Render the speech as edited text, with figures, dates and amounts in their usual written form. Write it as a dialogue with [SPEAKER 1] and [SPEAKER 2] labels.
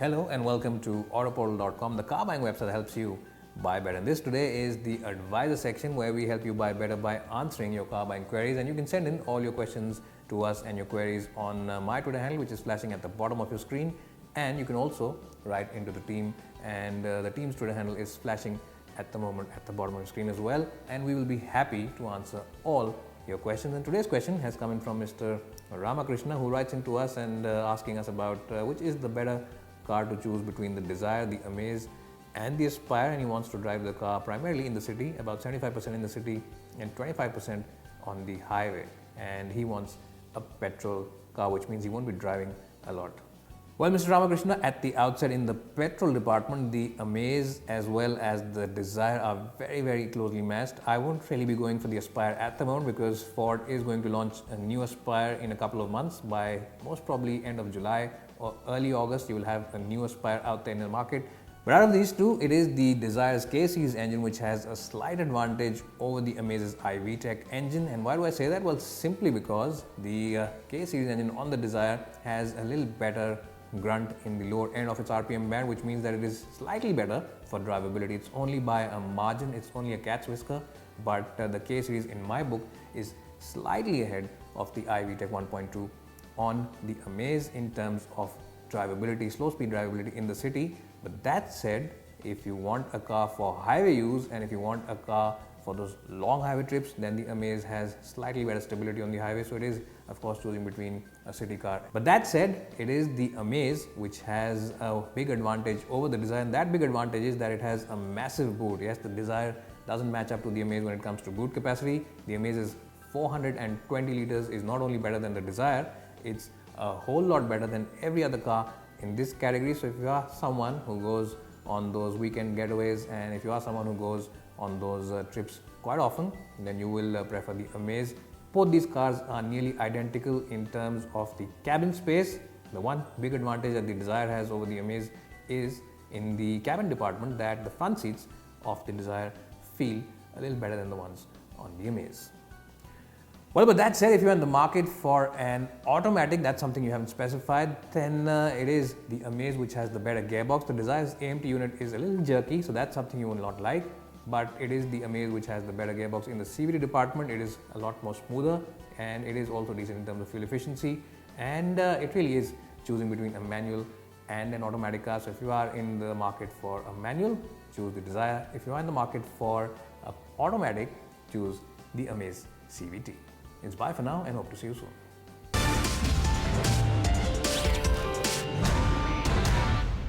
[SPEAKER 1] Hello and welcome to Autoportal.com, the car buying website that helps you buy better. And this today is the advisor section where we help you buy better by answering your car buying queries. And you can send in all your questions to us and your queries on my Twitter handle, which is flashing at the bottom of your screen. And you can also write into the team, and the team's Twitter handle is flashing at the moment at the bottom of your screen as well. And we will be happy to answer all your questions. And today's question has come in from Mr. Ramakrishna, who writes into us and asking us about which is the better car to choose between the Dzire, the Amaze and the Aspire, and he wants to drive the car primarily in the city, about 75% in the city and 25% on the highway, and he wants a petrol car, which means he won't be driving a lot. Well, Mr. Ramakrishna, at the outset in the petrol department, the Amaze as well as the Dzire are very closely matched. I won't really be going for the Aspire at the moment because Ford is going to launch a new Aspire in a couple of months. By most probably end of July or early August, you will have a new Aspire out there in the market. But out of these two, it is the Dzire's K-Series engine which has a slight advantage over the Amaze's iVTEC engine. And why do I say that? Well, simply because the K-Series engine on the Dzire has a little better grunt in the lower end of its RPM band, which means that it is slightly better for drivability. It's only by a margin, it's only a cat's whisker, but the K-Series in my book is slightly ahead of the iVTEC 1.2 on the Amaze in terms of drivability, slow speed drivability in the city. But that said, if you want a car for highway use and if you want a car for those long highway trips, then the Amaze has slightly better stability on the highway. So it is, of course, choosing between a city car. But that said, it is the Amaze which has a big advantage over the Dzire, and that big advantage is that it has a massive boot. Yes, the Dzire doesn't match up to the Amaze when it comes to boot capacity. The Amaze's 420 liters is not only better than the Dzire, it's a whole lot better than every other car in this category. So if you are someone who goes on those weekend getaways and if you are someone who goes on those trips quite often, then you will prefer the Amaze. Both these cars are nearly identical in terms of the cabin space. The one big advantage that the Dzire has over the Amaze is in the cabin department, that the front seats of the Dzire feel a little better than the ones on the Amaze. Well, but that said, if you're in the market for an automatic, that's something you haven't specified, then it is the Amaze which has the better gearbox. The Dzire's AMT unit is a little jerky, so that's something you will not like. But it is the Amaze which has the better gearbox. In the CVT department, it is a lot more smoother and it is also decent in terms of fuel efficiency. And it really is choosing between a manual and an automatic car. So if you are in the market for a manual, choose the Dzire. If you are in the market for an automatic, choose the Amaze CVT. It's bye for now and hope to see you soon.